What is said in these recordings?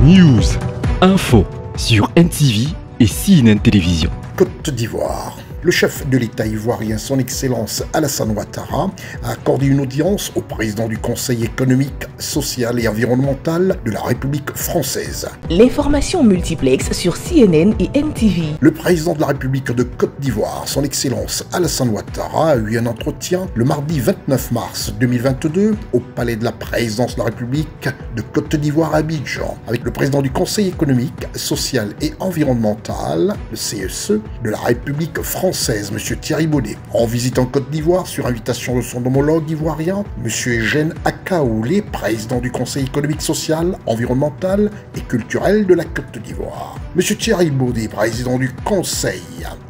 News, info sur NTV et CNN Télévision. Côte d'Ivoire. Le chef de l'État ivoirien, son Excellence Alassane Ouattara, a accordé une audience au président du Conseil économique, social et environnemental de la République française. L'information multiplexe sur CNN et NTV. Le président de la République de Côte d'Ivoire, son Excellence Alassane Ouattara, a eu un entretien le mardi 29 mars 2022 au palais de la présidence de la République de Côte d'Ivoire à Abidjan, avec le président du Conseil économique, social et environnemental, le CESE, de la République française, M. Thierry Baudet. En visite en Côte d'Ivoire, sur invitation de son homologue ivoirien, M. Eugène Akaoulé, président du Conseil économique, social, environnemental et culturel de la Côte d'Ivoire. M. Thierry Baudet, président du Conseil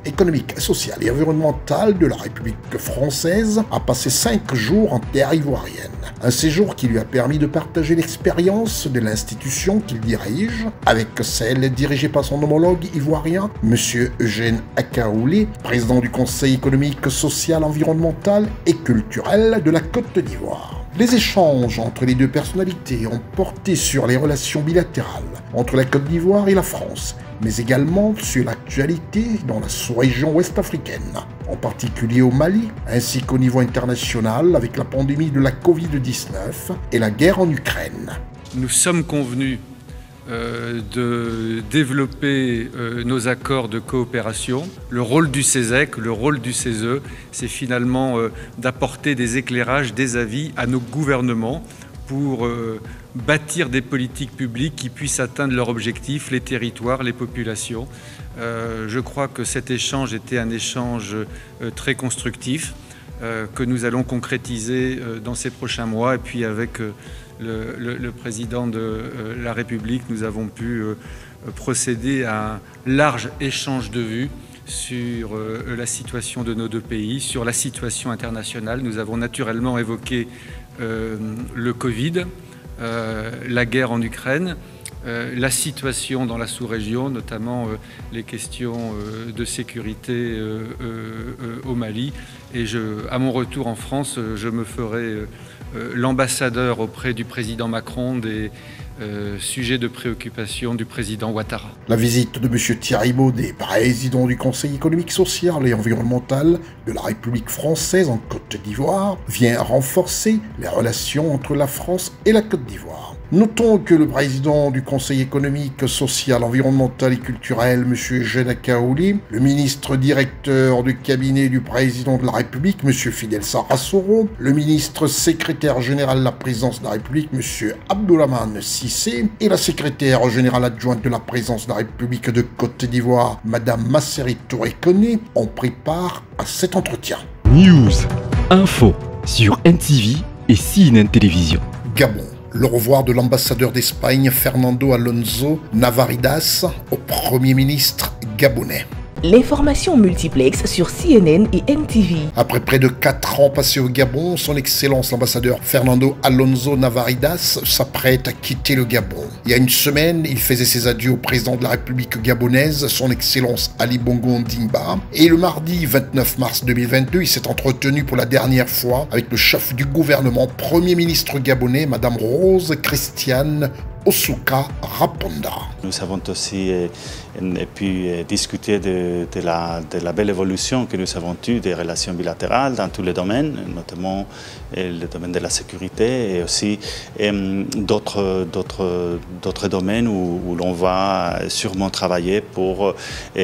économique, social et environnemental de la République française, a passé 5 jours en terre ivoirienne. Un séjour qui lui a permis de partager l'expérience de l'institution qu'il dirige avec celle dirigée par son homologue ivoirien, M. Eugène Akaoulé, président du Conseil économique, social, environnemental et culturel de la Côte d'Ivoire. Les échanges entre les deux personnalités ont porté sur les relations bilatérales entre la Côte d'Ivoire et la France, mais également sur l'actualité dans la sous-région ouest-africaine, en particulier au Mali, ainsi qu'au niveau international avec la pandémie de la Covid-19 et la guerre en Ukraine. Nous sommes convenus de développer nos accords de coopération. Le rôle du CESEC, le rôle du CESE, c'est finalement d'apporter des éclairages, des avis à nos gouvernements pour bâtir des politiques publiques qui puissent atteindre leurs objectifs, les territoires, les populations. Je crois que cet échange était un échange très constructif que nous allons concrétiser dans ces prochains mois. Et puis avec le président de la République, nous avons pu procéder à un large échange de vues sur la situation de nos deux pays, sur la situation internationale. Nous avons naturellement évoqué le Covid, la guerre en Ukraine, la situation dans la sous-région, notamment les questions de sécurité au Mali. Et à mon retour en France, je me ferai l'ambassadeur auprès du président Macron des sujets de préoccupation du président Ouattara. La visite de M. Thierry Baudet, président du Conseil économique, social et environnemental de la République française en Côte d'Ivoire, vient renforcer les relations entre la France et la Côte d'Ivoire. Notons que le président du Conseil économique, social, environnemental et culturel, M. Eugène Akaoulé, le ministre directeur du cabinet du président de la République, M. Fidel Sarasoro, le ministre secrétaire général de la présidence de la République, M. Abdourahmane Cissé, et la secrétaire générale adjointe de la présidence de la République de Côte d'Ivoire, Mme Masseri Touré-Koné, ont pris part à cet entretien. News, info sur NTV et CNN Télévision. Gabon. Le revoir de l'ambassadeur d'Espagne Fernando Alonso Navarridas au Premier ministre gabonais. L'information multiplexe sur CNN et NTV. Après près de 4 ans passés au Gabon, son Excellence l'ambassadeur Fernando Alonso Navarridas s'apprête à quitter le Gabon. Il y a une semaine, il faisait ses adieux au président de la République gabonaise, son Excellence Ali Bongo Ondimba. Et le mardi 29 mars 2022, il s'est entretenu pour la dernière fois avec le chef du gouvernement, Premier ministre gabonais, Madame Rose Christiane Osuka Raponda. Nous avons aussi pu discuter de la belle évolution que nous avons eue des relations bilatérales dans tous les domaines, notamment le domaine de la sécurité et aussi d'autres domaines où l'on va sûrement travailler pour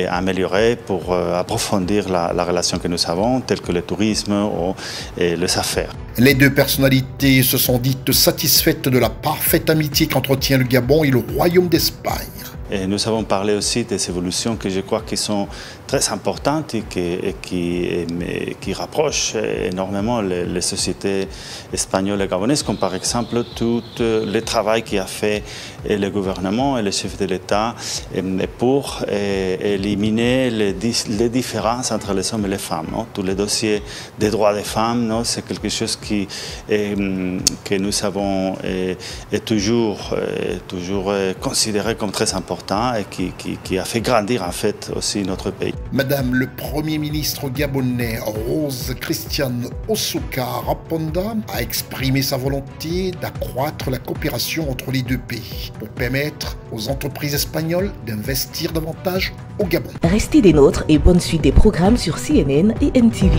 améliorer, pour approfondir la relation que nous avons, telle que le tourisme ou les affaires. Les deux personnalités se sont dites satisfaites de la parfaite amitié qu'entretient le Gabon et le Royaume d'Espagne. Et nous avons parlé aussi des évolutions que je crois qui sont très importantes et qui rapprochent énormément les sociétés espagnoles et gabonaises, comme par exemple tout le travail qu'a fait le gouvernement et le chef de l'État pour éliminer les différences entre les hommes et les femmes. Non? Tous les dossiers des droits des femmes, c'est quelque chose que nous avons toujours considéré comme très important et qui a fait grandir en fait aussi notre pays. Madame le Premier ministre gabonais Rose Christiane Osuka Raponda a exprimé sa volonté d'accroître la coopération entre les deux pays pour permettre aux entreprises espagnoles d'investir davantage au Gabon. Restez des nôtres et bonne suite des programmes sur CNN et NTV.